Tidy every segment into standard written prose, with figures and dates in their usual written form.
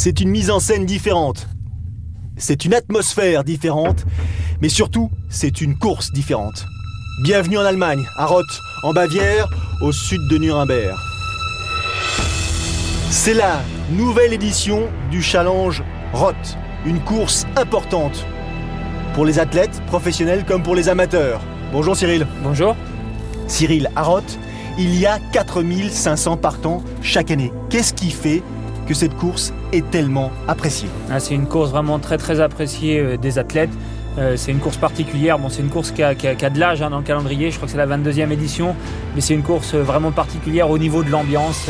C'est une mise en scène différente. C'est une atmosphère différente. Mais surtout, c'est une course différente. Bienvenue en Allemagne, à Roth, en Bavière, au sud de Nuremberg. C'est la nouvelle édition du Challenge Roth. Une course importante pour les athlètes professionnels comme pour les amateurs. Bonjour Cyril. Bonjour. Cyril, à Roth, il y a 4500 partants chaque année. Qu'est-ce qui fait que cette course est tellement appréciée? C'est une course vraiment très appréciée des athlètes. C'est une course particulière. Bon, c'est une course qui a de l'âge dans le calendrier. Je crois que c'est la 22e édition. Mais c'est une course vraiment particulière au niveau de l'ambiance.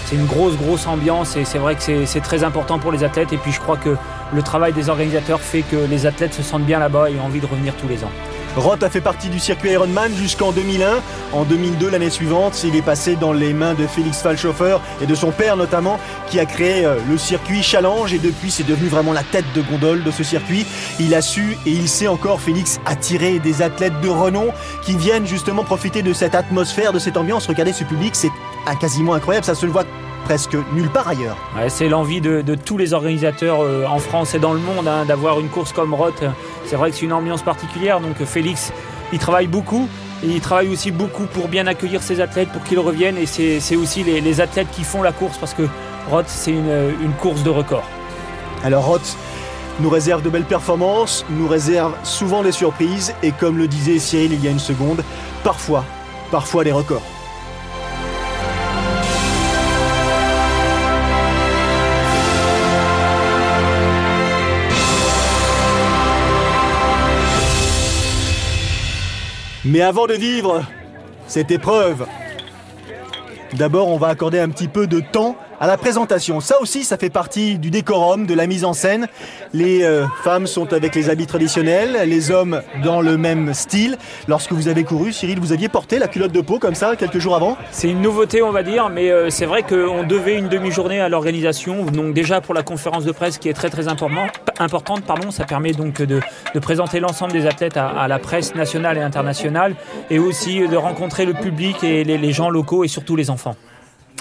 C'est une grosse ambiance et c'est vrai que c'est très important pour les athlètes. Et puis je crois que le travail des organisateurs fait que les athlètes se sentent bien là-bas et ont envie de revenir tous les ans. Roth a fait partie du circuit Ironman jusqu'en 2001. En 2002, l'année suivante, il est passé dans les mains de Félix Fallschoffer et de son père notamment, qui a créé le circuit Challenge. Et depuis, c'est devenu vraiment la tête de gondole de ce circuit. Il a su, et il sait encore, Félix, attirer des athlètes de renom qui viennent justement profiter de cette atmosphère, de cette ambiance. Regardez ce public, c'est quasiment incroyable. Ça se le voit presque nulle part ailleurs. Ouais, c'est l'envie de tous les organisateurs en France et dans le monde d'avoir une course comme Roth. C'est vrai que c'est une ambiance particulière, donc Félix, il travaille beaucoup. Et il travaille aussi beaucoup pour bien accueillir ses athlètes, pour qu'ils reviennent. Et c'est aussi les athlètes qui font la course, parce que Roth, c'est une course de record. Alors Roth nous réserve de belles performances, nous réserve souvent des surprises. Et comme le disait Cyril il y a une seconde, parfois des records. Mais avant de vivre cette épreuve, d'abord on va accorder un petit peu de temps à la présentation. Ça aussi, ça fait partie du décorum, de la mise en scène. Les femmes sont avec les habits traditionnels, les hommes dans le même style. Lorsque vous avez couru, Cyril, vous aviez porté la culotte de peau comme ça quelques jours avant? C'est une nouveauté, on va dire, mais c'est vrai qu'on devait une demi-journée à l'organisation. Donc déjà pour la conférence de presse qui est très importante, ça permet donc de présenter l'ensemble des athlètes à la presse nationale et internationale, et aussi de rencontrer le public et les gens locaux et surtout les enfants.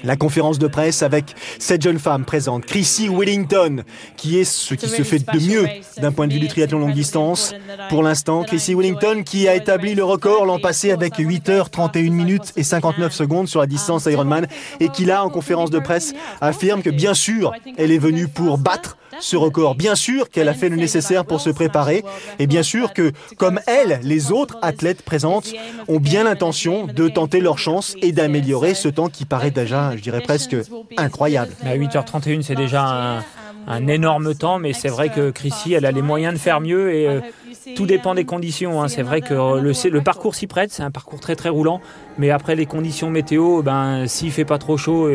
La conférence de presse avec cette jeune femme présente, Chrissie Wellington, qui est ce qui se fait de mieux d'un point de vue du triathlon longue distance. Pour l'instant, Chrissie Wellington qui a établi le record l'an passé avec 8h31 minutes et 59 secondes sur la distance Ironman, et qui là, en conférence de presse, affirme que bien sûr, elle est venue pour battre ce record. Bien sûr qu'elle a fait le nécessaire pour se préparer, et bien sûr que, comme elle, les autres athlètes présentes ont bien l'intention de tenter leur chance et d'améliorer ce temps qui paraît déjà, je dirais presque incroyable. À 8h31, c'est déjà un énorme temps, mais c'est vrai que Chrissie, elle a les moyens de faire mieux, et tout dépend des conditions. C'est vrai que le parcours s'y prête, c'est un parcours très roulant, mais après les conditions météo, s'il fait pas trop chaud,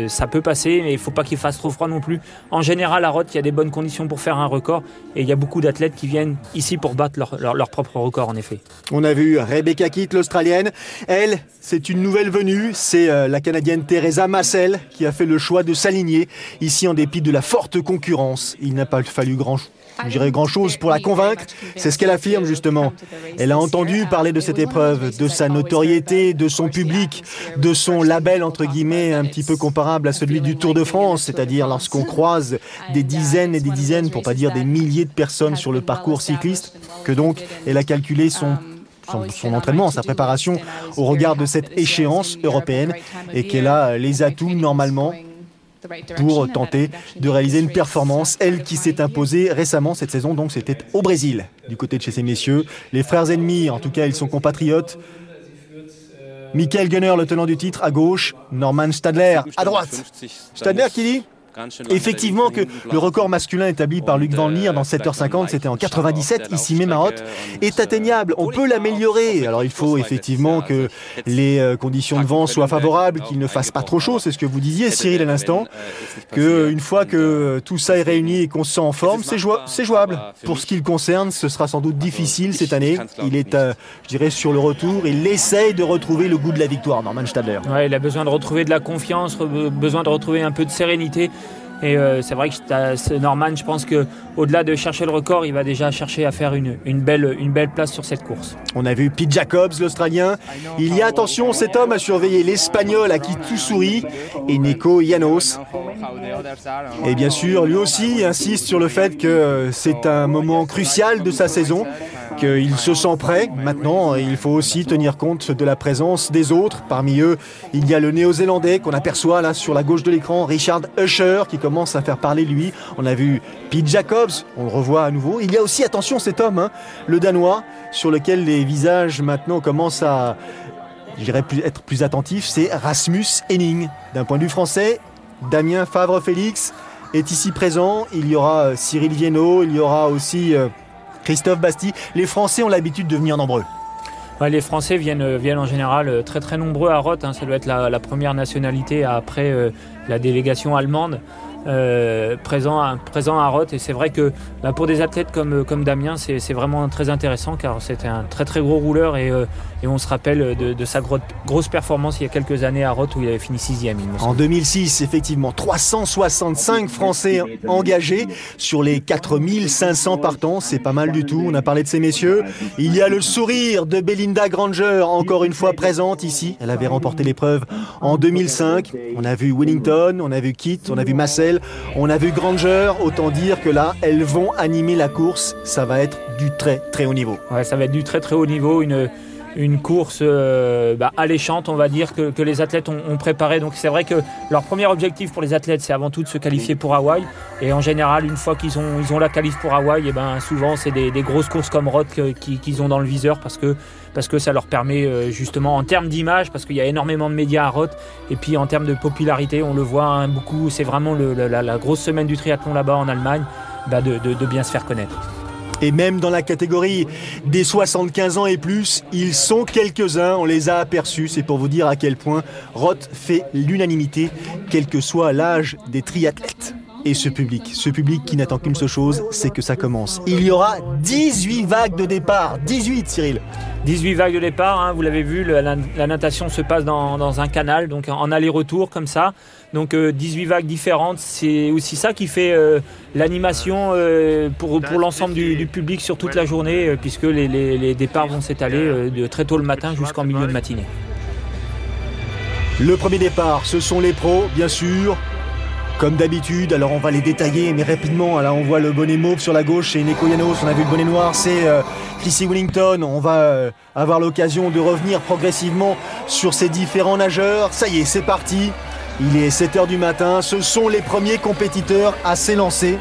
ça peut passer, mais il faut pas qu'il fasse trop froid non plus. En général, à Roth, il y a des bonnes conditions pour faire un record, et il y a beaucoup d'athlètes qui viennent ici pour battre leur propre record, en effet. On a vu Rebecca Kitt, l'Australienne. Elle, c'est une nouvelle venue, c'est la Canadienne Teresa Massel qui a fait le choix de s'aligner ici en dépit de la forte concurrence. Il n'a pas fallu grand-chose pour la convaincre. C'est ce qu'elle affirme justement. Elle a entendu parler de cette épreuve, de sa notoriété, de son public, de son label entre guillemets un petit peu comparable à celui du Tour de France, c'est-à-dire lorsqu'on croise des dizaines et des dizaines, pour pas dire des milliers de personnes sur le parcours cycliste, que donc elle a calculé son entraînement, sa préparation au regard de cette échéance européenne, et qu'elle a les atouts normalement pour tenter de réaliser une performance. Elle qui s'est imposée récemment cette saison, donc c'était au Brésil, du côté de chez ces messieurs. Les frères ennemis, en tout cas ils sont compatriotes. Michael Gunner, le tenant du titre, à gauche. Norman Stadler, à droite. Stadler qui dit effectivement que le record masculin établi par Luc Van Lier dans 7h50, c'était en 97, ici même à Roth, est atteignable. On peut l'améliorer. Alors il faut effectivement que les conditions de vent soient favorables, qu'il ne fasse pas trop chaud, c'est ce que vous disiez Cyril à l'instant, qu'une fois que tout ça est réuni et qu'on se sent en forme, c'est jouable. Pour ce qui le concerne, ce sera sans doute difficile cette année. Il est, je dirais, sur le retour. Il essaye de retrouver le goût de la victoire, Norman Stadler. Ouais, il a besoin de retrouver de la confiance, besoin de retrouver un peu de sérénité. Et c'est vrai que Norman, je pense qu'au-delà de chercher le record, il va déjà chercher à faire une belle place sur cette course. On a vu Pete Jacobs, l'Australien. Il y a, attention, cet homme a surveillé l'Espagnol à qui tout sourit, et Nico Llanos. Et bien sûr, lui aussi insiste sur le fait que c'est un moment crucial de sa saison, qu'il se sent prêt. Maintenant, il faut aussi tenir compte de la présence des autres. Parmi eux, il y a le Néo-Zélandais qu'on aperçoit là sur la gauche de l'écran, Richard Usher, qui commence à faire parler de lui. On a vu Pete Jacobs, on le revoit à nouveau. Il y a aussi, attention, cet homme, le Danois, sur lequel les visages maintenant commencent à, être plus attentifs. C'est Rasmus Henning. D'un point de vue français, Damien Favre-Félix est ici présent. Il y aura Cyril Viennot, il y aura aussi Christophe Bastille. Les Français ont l'habitude de venir nombreux. Ouais, les Français viennent en général très très nombreux à Roth. Ça doit être la première nationalité après la délégation allemande présent à Roth. Et c'est vrai que pour des athlètes comme Damien, c'est vraiment très intéressant car c'était un très très gros rouleur et on se rappelle de sa grosse performance il y a quelques années à Roth où il avait fini 6e. En 2006, effectivement, 365 Français engagés sur les 4500 partants. C'est pas mal du tout. On a parlé de ces messieurs. Il y a le sourire de Belinda Granger, encore une fois présente ici. Elle avait remporté l'épreuve en 2005. On a vu Wellington, on a vu Kitt, on a vu Massel, on a vu Granger. Autant dire que là, elles vont animer la course. Ça va être du très très haut niveau. Ouais, ça va être du très très haut niveau. Une course alléchante, on va dire, que les athlètes ont préparé. Donc c'est vrai que leur premier objectif pour les athlètes, c'est avant tout de se qualifier pour Hawaï. Et en général, une fois qu'ils ont la qualif pour Hawaï, souvent c'est des grosses courses comme Roth qu'ils ont dans le viseur parce que ça leur permet justement en termes d'image, parce qu'il y a énormément de médias à Roth, et puis en termes de popularité, on le voit beaucoup, c'est vraiment la grosse semaine du triathlon là-bas en Allemagne, de bien se faire connaître. Et même dans la catégorie des 75 ans et plus, ils sont quelques-uns, on les a aperçus. C'est pour vous dire à quel point Roth fait l'unanimité, quel que soit l'âge des triathlètes. Et ce public qui n'attend qu'une seule chose, c'est que ça commence. Il y aura 18 vagues de départ. 18, Cyril. 18 vagues de départ, vous l'avez vu, la natation se passe dans un canal, donc en aller-retour comme ça. Donc 18 vagues différentes, c'est aussi ça qui fait l'animation pour l'ensemble du public sur toute la journée, puisque les départs vont s'étaler de très tôt le matin jusqu'en milieu de matinée. Le premier départ, ce sont les pros, bien sûr. Comme d'habitude, alors on va les détailler, mais rapidement. Là, on voit le bonnet mauve sur la gauche, c'est Nico Llanos. On a vu le bonnet noir, c'est Chrissy Wellington. On va avoir l'occasion de revenir progressivement sur ces différents nageurs. Ça y est, c'est parti. Il est 7h du matin. Ce sont les premiers compétiteurs à s'élancer.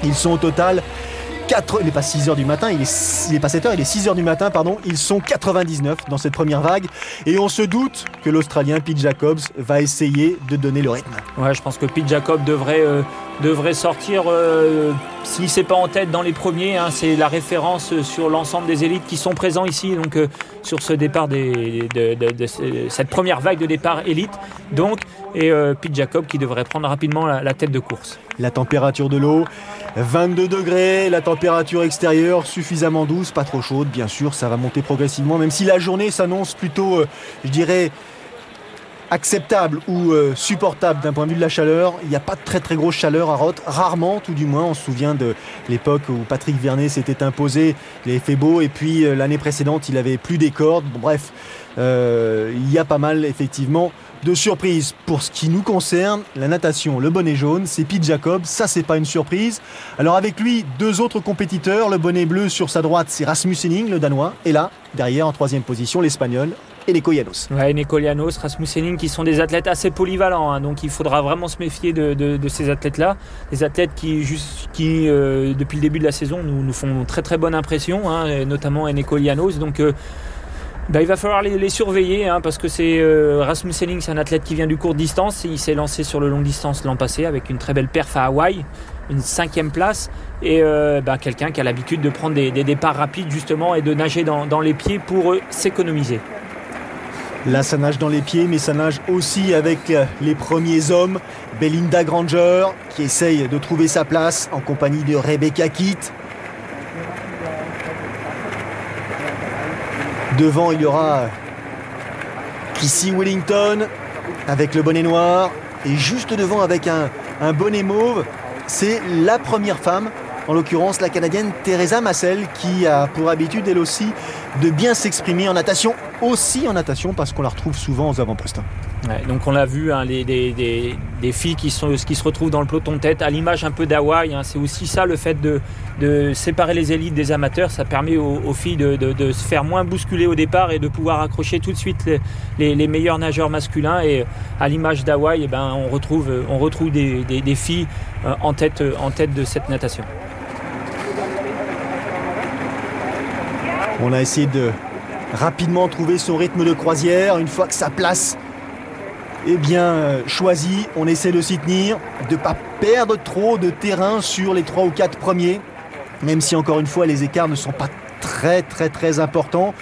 Ils sont au total 4, il n'est pas 6h du matin, il est pas 7h, il est 6h du matin, pardon. Ils sont 99 dans cette première vague. Et on se doute que l'Australien Pete Jacobs va essayer de donner le rythme. Ouais, je pense que Pete Jacobs devrait sortir, si c'est pas en tête dans les premiers, c'est la référence sur l'ensemble des élites qui sont présents ici, donc sur ce départ de cette première vague de départ élite. Donc, et Pete Jacobs qui devrait prendre rapidement la tête de course. La température de l'eau, 22 degrés, la température extérieure suffisamment douce, pas trop chaude, bien sûr, ça va monter progressivement, même si la journée s'annonce plutôt, je dirais, acceptable ou supportable d'un point de vue de la chaleur. Il n'y a pas de très très grosse chaleur à Roth, rarement tout du moins. On se souvient de l'époque où Patrick Vernet s'était imposé, il avait fait beau, et puis l'année précédente il avait plus des cordes. Bon, bref, il y a pas mal effectivement de surprises. Pour ce qui nous concerne, la natation, le bonnet jaune, c'est Pete Jacobs, ça c'est pas une surprise. Alors avec lui, deux autres compétiteurs, le bonnet bleu sur sa droite, c'est Rasmus Henning, le Danois, et là, derrière en troisième position, l'Espagnol, et Nico Llanos. Ouais, Nico Llanos, Rasmus Henning, qui sont des athlètes assez polyvalents, donc il faudra vraiment se méfier de ces athlètes-là. Des athlètes qui depuis le début de la saison, nous font très très bonne impression, notamment Nico Llanos. Donc il va falloir les surveiller, parce que c'est Rasmus Henning, c'est un athlète qui vient du court distance. Il s'est lancé sur le long distance l'an passé avec une très belle perf à Hawaï, une 5e place, et quelqu'un qui a l'habitude de prendre des départs rapides justement et de nager dans les pieds pour s'économiser. Là, ça nage dans les pieds, mais ça nage aussi avec les premiers hommes. Belinda Granger, qui essaye de trouver sa place en compagnie de Rebecca Kitt. Devant, il y aura Chrissy Wellington avec le bonnet noir. Et juste devant, avec un un bonnet mauve. C'est la première femme, en l'occurrence la Canadienne Teresa Massel, qui a pour habitude elle aussi de bien s'exprimer en natation, aussi en natation parce qu'on la retrouve souvent aux avant-postes. Ouais, donc on l'a vu, hein, des filles qui se retrouvent dans le peloton de tête, à l'image un peu d'Hawaï, hein, c'est aussi ça le fait de séparer les élites des amateurs, ça permet aux filles de se faire moins bousculer au départ et de pouvoir accrocher tout de suite les meilleurs nageurs masculins, et à l'image d'Hawaï, eh ben, on retrouve des filles en tête de cette natation. On a essayé de rapidement trouver son rythme de croisière. Une fois que sa place est bien choisie, on essaie de s'y tenir, de ne pas perdre trop de terrain sur les 3 ou 4 premiers, même si encore une fois les écarts ne sont pas très importants.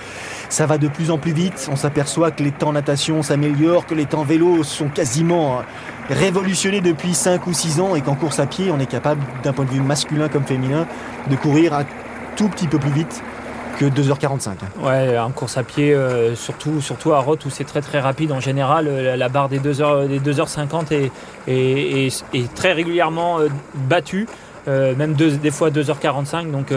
Ça va de plus en plus vite, on s'aperçoit que les temps natation s'améliorent, que les temps vélo sont quasiment révolutionnés depuis 5 ou 6 ans, et qu'en course à pied on est capable, d'un point de vue masculin comme féminin, de courir un tout petit peu plus vite que 2h45. Ouais, en course à pied, surtout à Roth où c'est très rapide en général, la barre des 2h50 est très régulièrement battue, même des fois 2h45. Donc,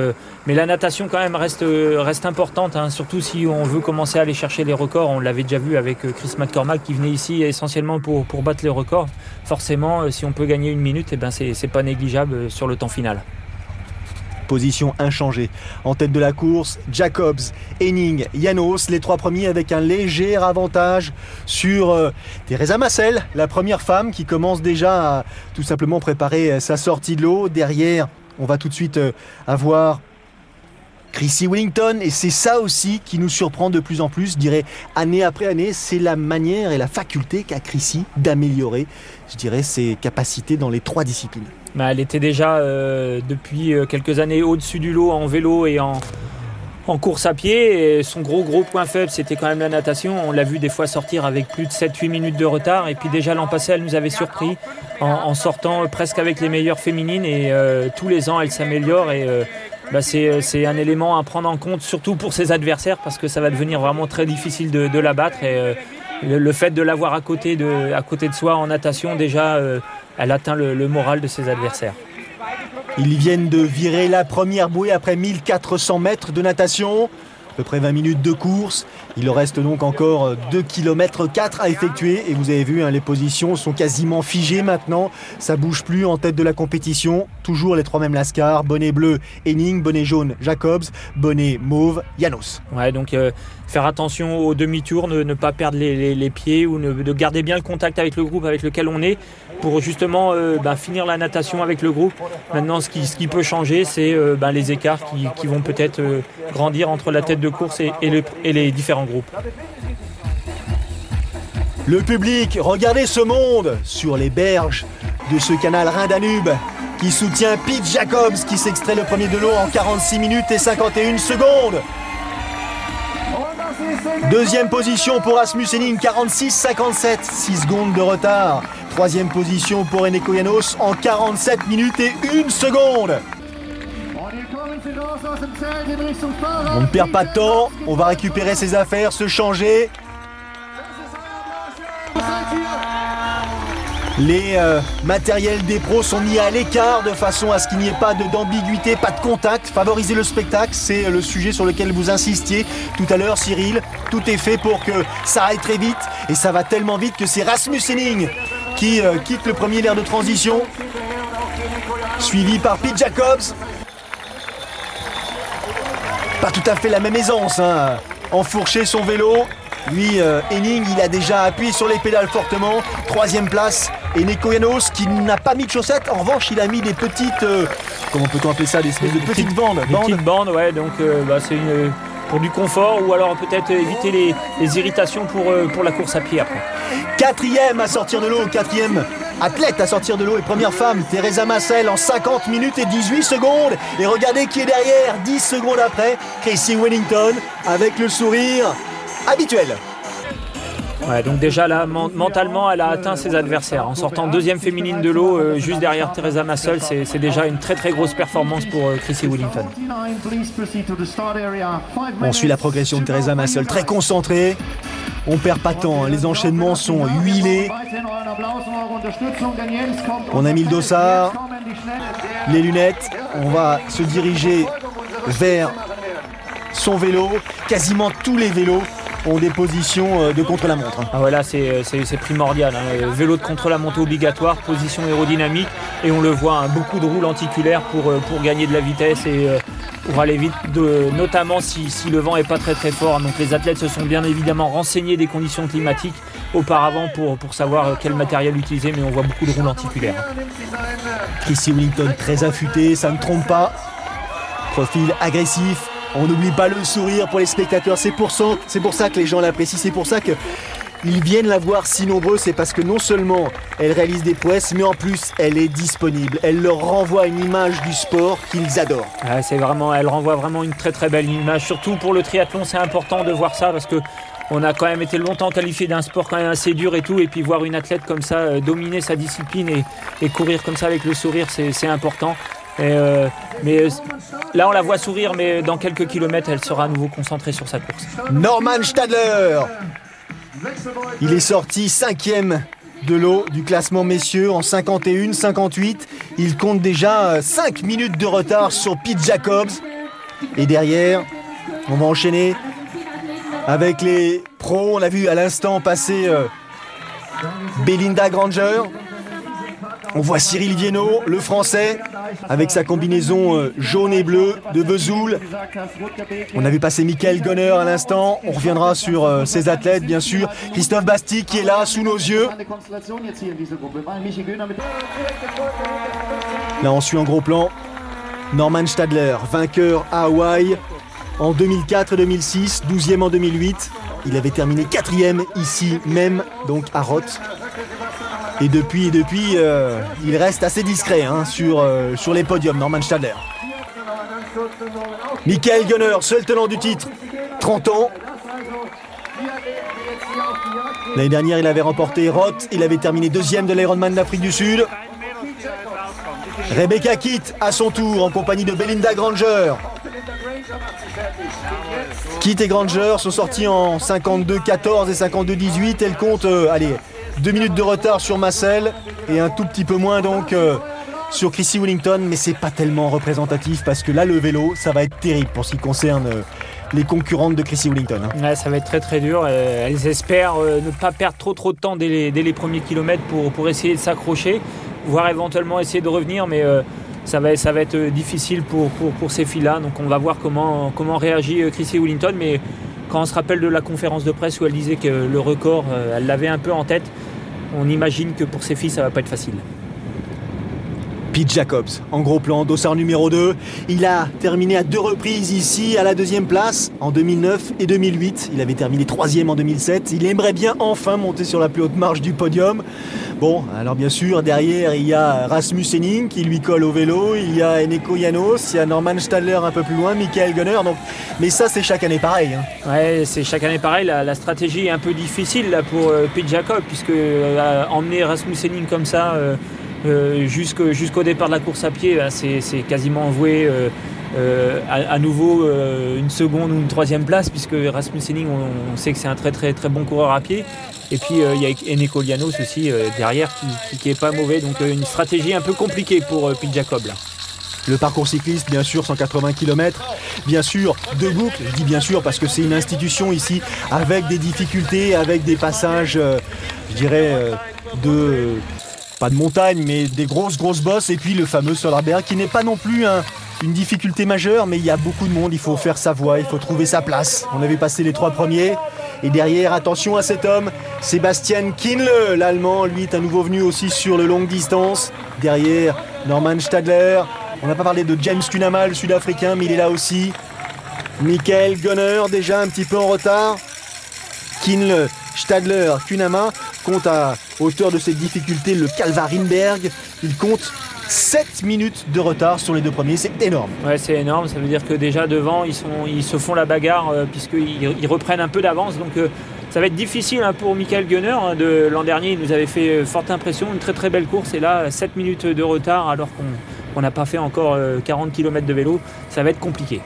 mais la natation quand même reste importante, hein, surtout si on veut commencer à aller chercher les records. On l'avait déjà vu avec Chris McCormack qui venait ici essentiellement pour battre les records. Forcément, si on peut gagner 1 minute, eh ben c'est pas négligeable sur le temps final. Position inchangée. En tête de la course, Jacobs, Henning, János, les 3 premiers avec un léger avantage sur Teresa Massel, la première femme qui commence déjà à tout simplement préparer sa sortie de l'eau. Derrière, on va tout de suite avoir Chrissie Wellington, et c'est ça aussi qui nous surprend de plus en plus, je dirais, année après année, c'est la manière et la faculté qu'a Chrissie d'améliorer, je dirais, ses capacités dans les 3 disciplines. Elle était déjà depuis quelques années au-dessus du lot en vélo et en course à pied. Et son gros point faible, c'était quand même la natation. On l'a vu des fois sortir avec plus de 7-8 minutes de retard. Et puis déjà l'an passé, elle nous avait surpris en sortant presque avec les meilleures féminines. Et tous les ans, elle s'améliore. Et c'est un élément à prendre en compte, surtout pour ses adversaires, parce que ça va devenir vraiment très difficile de la battre. Et le fait de l'avoir à côté de soi en natation, déjà... elle atteint le moral de ses adversaires. Ils viennent de virer la première bouée après 1400 mètres de natation, à peu près 20 minutes de course. Il leur reste donc encore 2,4 km à effectuer. Et vous avez vu, hein, les positions sont quasiment figées maintenant. Ça bouge plus en tête de la compétition. Toujours les 3 mêmes lascars. Bonnet bleu, Henning. Bonnet jaune, Jacobs. Bonnet mauve, János. Ouais, donc faire attention au demi-tour, ne pas perdre les pieds, ou de garder bien le contact avec le groupe avec lequel on est, pour justement finir la natation avec le groupe. Maintenant, ce qui peut changer, c'est les écarts qui vont peut-être grandir entre la tête de course et les différents groupes. Le public, regardez ce monde sur les berges de ce canal Rhin-Danube qui soutient Pete Jacobs, qui s'extrait le premier de l'eau en 46 minutes et 51 secondes. Deuxième position pour Rasmus Henning, 46-57, 6 secondes de retard. Troisième position pour Eneko János en 47 minutes et 1 seconde. On ne perd pas de temps, on va récupérer ses affaires, se changer. Les matériels des pros sont mis à l'écart de façon à ce qu'il n'y ait pas d'ambiguïté, pas de contact. Favoriser le spectacle, c'est le sujet sur lequel vous insistiez tout à l'heure, Cyril. Tout est fait pour que ça aille très vite, et ça va tellement vite que c'est Rasmus Henning qui quitte le premier l'aire de transition, suivi par Pete Jacobs. Pas tout à fait la même aisance, hein. Enfourcher son vélo. Lui, Henning, il a déjà appuyé sur les pédales fortement. 3e place, Eneko János, qui n'a pas mis de chaussettes. En revanche, il a mis des petites... comment peut-on appeler ça? Des espèces de petites bandes. Des petites bandes, ouais. Donc, c'est pour du confort, ou alors peut-être éviter les irritations pour la course à pied après. 4e à sortir de l'eau, 4e athlète à sortir de l'eau et première femme, Teresa Massel, en 50 minutes et 18 secondes. Et regardez qui est derrière, 10 secondes après, Chrissie Wellington, avec le sourire habituel. Ouais, donc déjà là, mentalement, elle a atteint ses adversaires. En sortant deuxième féminine de l'eau, juste derrière Teresa Massel, c'est déjà une très très grosse performance pour Chrissy Wellington. On suit la progression de Teresa Massel, très concentrée. On perd pas de temps, hein. Les enchaînements sont huilés. On a mis le dossard, les lunettes. On va se diriger vers son vélo. Quasiment tous les vélos ont des positions de contre-la-montre. Ah voilà, c'est primordial. Hein. Vélo de contre-la-montre obligatoire, position aérodynamique. Et on le voit, hein, beaucoup de roues lenticulaires pour gagner de la vitesse et pour aller vite, notamment si le vent n'est pas très très fort. Donc les athlètes se sont bien évidemment renseignés des conditions climatiques auparavant pour savoir quel matériel utiliser, mais on voit beaucoup de roues lenticulaires. Chrissy Wellington très affûtée, ça ne trompe pas. Profil agressif. On n'oublie pas le sourire pour les spectateurs, c'est pour ça que les gens l'apprécient, c'est pour ça qu'ils viennent la voir si nombreux, c'est parce que non seulement elle réalise des prouesses, mais en plus elle est disponible. Elle leur renvoie une image du sport qu'ils adorent. Ouais, elle renvoie vraiment une très très belle image, surtout pour le triathlon, c'est important de voir ça parce que on a quand même été longtemps qualifié d'un sport quand même assez dur et tout, et puis voir une athlète comme ça dominer sa discipline et courir comme ça avec le sourire, c'est important. Mais là on la voit sourire, mais dans quelques kilomètres elle sera à nouveau concentrée sur sa course. Norman Stadler, il est sorti 5e de l'eau du classement messieurs en 51-58. Il compte déjà 5 minutes de retard sur Pete Jacobs. Et derrière, on va enchaîner avec les pros. On a vu à l'instant passer Belinda Granger. On voit Cyril Viennot, le français, avec sa combinaison jaune et bleue de Vesoul. On a vu passer Michael Gunner à l'instant. On reviendra sur ces athlètes, bien sûr. Christophe Basti qui est là, sous nos yeux. Là, on suit en gros plan Norman Stadler, vainqueur à Hawaï en 2004 et 2006, 12e en 2008. Il avait terminé 4e ici même, donc à Roth. Et depuis, il reste assez discret, hein, sur les podiums, Norman Stadler. Michael Gunner, seul tenant du titre, 30 ans. L'année dernière, il avait remporté Roth. Il avait terminé 2e de l'Ironman d'Afrique du Sud. Rebecca Kitt, à son tour, en compagnie de Belinda Granger. Kitt et Granger sont sortis en 52-14 et 52-18. Elle compte, 2 minutes de retard sur Massel et un tout petit peu moins donc sur Chrissy Wellington, mais c'est pas tellement représentatif parce que là le vélo ça va être terrible pour ce qui concerne les concurrentes de Chrissy Wellington. Ouais, ça va être très très dur. Elles espèrent ne pas perdre trop de temps dès les premiers kilomètres pour essayer de s'accrocher, voire éventuellement essayer de revenir, mais ça va être difficile pour ces filles-là. Donc on va voir comment réagit Chrissy Wellington, mais quand on se rappelle de la conférence de presse où elle disait que le record, elle l'avait un peu en tête, on imagine que pour ces filles, ça va pas être facile. Pete Jacobs, en gros plan, dossard numéro 2. Il a terminé à 2 reprises ici, à la 2e place, en 2009 et 2008. Il avait terminé 3e en 2007. Il aimerait bien enfin monter sur la plus haute marche du podium. Bon, alors bien sûr, derrière, il y a Rasmus Henning qui lui colle au vélo. Il y a Eneko Janos, il y a Norman Stadler un peu plus loin, Michael Gunner. Donc, mais ça, c'est chaque année pareil. Hein. Ouais, c'est chaque année pareil. La stratégie est un peu difficile là, pour Pete Jacobs, puisque emmener Rasmus Henning comme ça... jusqu'au départ de la course à pied, c'est quasiment voué à nouveau une seconde ou une 3e place, puisque Rasmus Henning, on sait que c'est un très très très bon coureur à pied. Et puis il y a Eneko Janos aussi derrière qui est pas mauvais, donc une stratégie un peu compliquée pour Pete Jacobs là. Le parcours cycliste, bien sûr, 180 km, bien sûr, 2 boucles, je dis bien sûr parce que c'est une institution ici, avec des difficultés, avec des passages, je dirais, pas de montagne, mais des grosses bosses, et puis le fameux Solarberg qui n'est pas non plus une difficulté majeure, mais il y a beaucoup de monde, il faut faire sa voie, il faut trouver sa place. On avait passé les 3 premiers, et derrière, attention à cet homme, Sebastian Kienle, l'Allemand, lui est à nouveau venu aussi sur le longue distance. Derrière, Norman Stadler, on n'a pas parlé de James Kunama, le Sud-Africain, mais il est là aussi. Michael Gunner, déjà un petit peu en retard. Kienle, Stadler, Kunama compte à hauteur de cette difficulté le Kalvarinberg. Il compte 7 minutes de retard sur les 2 premiers, c'est énorme. Ouais, c'est énorme, ça veut dire que déjà devant ils se font la bagarre puisqu'ils reprennent un peu d'avance, donc Ça va être difficile pour Michael Gunner. De l'an dernier, il nous avait fait forte impression, une très très belle course. Et là, 7 minutes de retard alors qu'on n'a pas fait encore 40 km de vélo. Ça va être compliqué.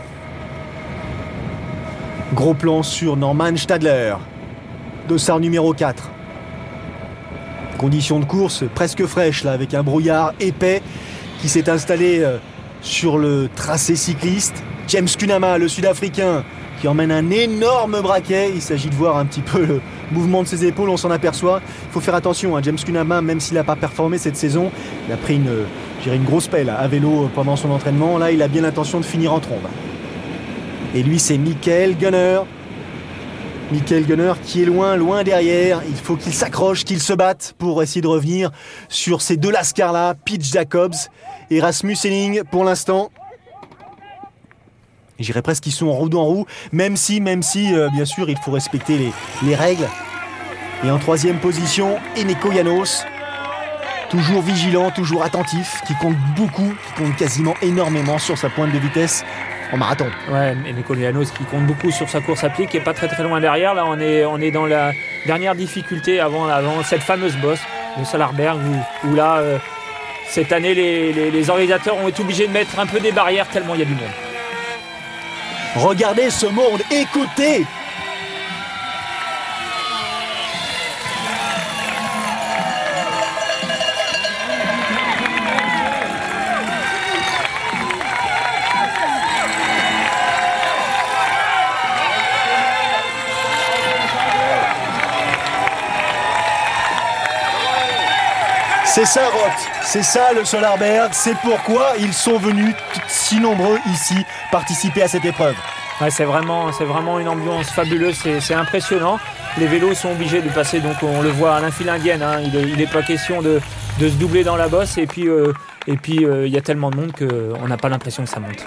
Gros plan sur Norman Stadler, dossard numéro 4. Conditions de course presque fraîches là, avec un brouillard épais qui s'est installé sur le tracé cycliste. James Kunama, le Sud-Africain, qui emmène un énorme braquet. Il s'agit de voir un petit peu le mouvement de ses épaules, on s'en aperçoit. Il faut faire attention, James Kunama, même s'il n'a pas performé cette saison, il a pris une grosse pelle à vélo pendant son entraînement. Là, il a bien l'intention de finir en trombe. Et lui, c'est Michael Gunner. Michael Gunner qui est loin derrière. Il faut qu'il s'accroche, qu'il se batte pour essayer de revenir sur ces deux lascars-là, Pete Jacobs et Rasmus Henning pour l'instant. J'irais presque qu'ils sont en roue dans roue, même si bien sûr, il faut respecter les règles. Et en troisième position, Eneko Janos, toujours vigilant, toujours attentif, qui compte beaucoup, qui compte quasiment énormément sur sa pointe de vitesse en marathon. Ouais, Eneko Janos qui compte beaucoup sur sa course à pied, qui est pas très loin derrière. Là, on est dans la dernière difficulté avant cette fameuse bosse de Solarberg, où là, cette année, les organisateurs ont été obligés de mettre un peu des barrières tellement il y a du monde. Regardez ce monde, écoutez! C'est ça, Roth, c'est ça le Solarberg, c'est pourquoi ils sont venus si nombreux ici participer à cette épreuve. Ouais, c'est vraiment une ambiance fabuleuse, c'est impressionnant. Les vélos sont obligés de passer, donc on le voit à l'infile indienne, hein. Il n'est pas question de se doubler dans la bosse, et puis il y a tellement de monde qu'on n'a pas l'impression que ça monte.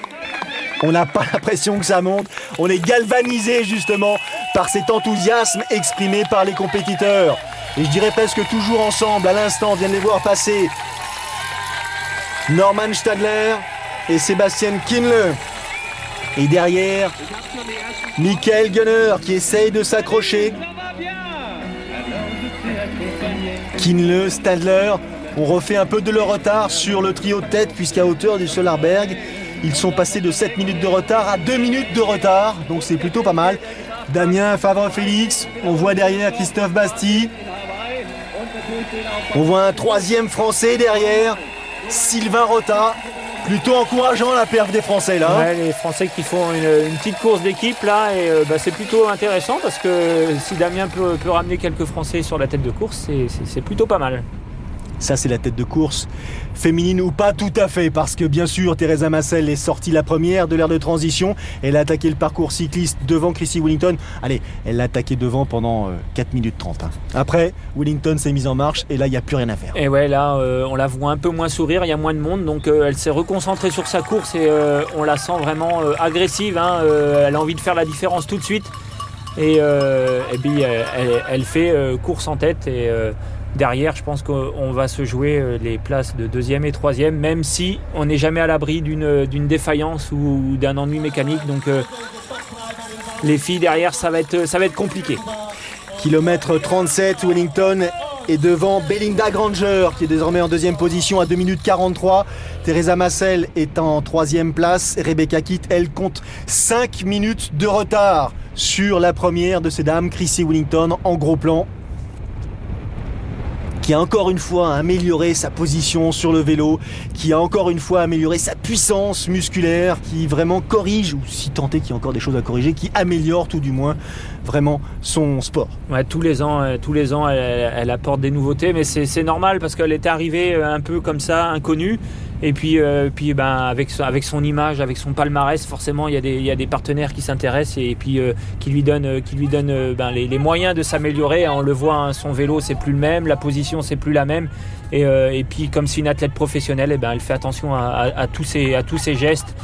On n'a pas l'impression que ça monte, on est galvanisé justement par cet enthousiasme exprimé par les compétiteurs. Et je dirais presque toujours ensemble, à l'instant, on vient de les voir passer Norman Stadler et Sébastien Kienle. Et derrière, Michael Gunner qui essaye de s'accrocher. Kienle, Stadler, on refait un peu de leur retard sur le trio de tête, puisqu'à hauteur du Solarberg, ils sont passés de 7 minutes de retard à 2 minutes de retard, donc c'est plutôt pas mal. Damien Favre-Félix, on voit derrière Christophe Basti. On voit un troisième Français derrière, Sylvain Rota. Plutôt encourageant la perf des Français là. Ouais, les Français qui font une petite course d'équipe là, et c'est plutôt intéressant parce que si Damien peut ramener quelques Français sur la tête de course, c'est plutôt pas mal. Ça, c'est la tête de course féminine ou pas tout à fait, parce que bien sûr, Teresa Massel est sortie la première de l'ère de transition. Elle a attaqué le parcours cycliste devant Chrissy Wellington. Allez, elle l'a attaqué devant pendant 4 minutes 30. Après, Wellington s'est mise en marche et là, il n'y a plus rien à faire. Et ouais, là, on la voit un peu moins sourire, il y a moins de monde, donc elle s'est reconcentrée sur sa course et on la sent vraiment agressive. Hein, elle a envie de faire la différence tout de suite. Et puis, elle fait course en tête et... derrière, je pense qu'on va se jouer les places de 2e et 3e, même si on n'est jamais à l'abri d'une défaillance ou d'un ennui mécanique. Donc les filles derrière, ça va être compliqué. Kilomètre 37, Wellington est devant Belinda Granger, qui est désormais en 2e position à 2 minutes 43. Teresa Massel est en 3e place. Rebecca Kitt, elle, compte 5 minutes de retard sur la première de ces dames, Chrissy Wellington, en gros plan, qui a encore une fois amélioré sa position sur le vélo, qui a encore une fois amélioré sa puissance musculaire, qui vraiment corrige, ou si tant est qu'il y a encore des choses à corriger, qui améliore tout du moins vraiment son sport. Ouais, tous les ans, elle apporte des nouveautés, mais c'est normal parce qu'elle était arrivée un peu comme ça, inconnue. Et puis avec son image, avec son palmarès, forcément il y a des partenaires qui s'intéressent et puis qui lui donnent les moyens de s'améliorer. On le voit, hein, son vélo c'est plus le même, la position c'est plus la même. Et puis comme c'est une athlète professionnelle, elle fait attention à tous ses gestes,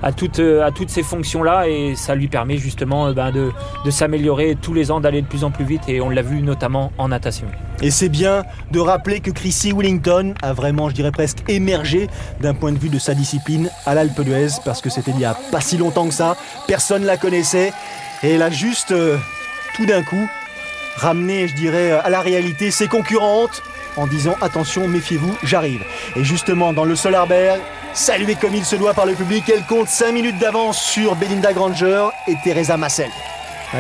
à toutes ces fonctions-là, et ça lui permet justement de s'améliorer tous les ans, d'aller de plus en plus vite, et on l'a vu notamment en natation. Et c'est bien de rappeler que Chrissy Wellington a vraiment, je dirais presque, émergé d'un point de vue de sa discipline à l'Alpe d'Huez, parce que c'était il n'y a pas si longtemps que ça, personne ne la connaissait, et elle a juste, tout d'un coup, ramener, je dirais, à la réalité ses concurrentes en disant « Attention, méfiez-vous, j'arrive ». Et justement, dans le Solarberg, saluée comme il se doit par le public, elle compte 5 minutes d'avance sur Belinda Granger et Teresa Massel.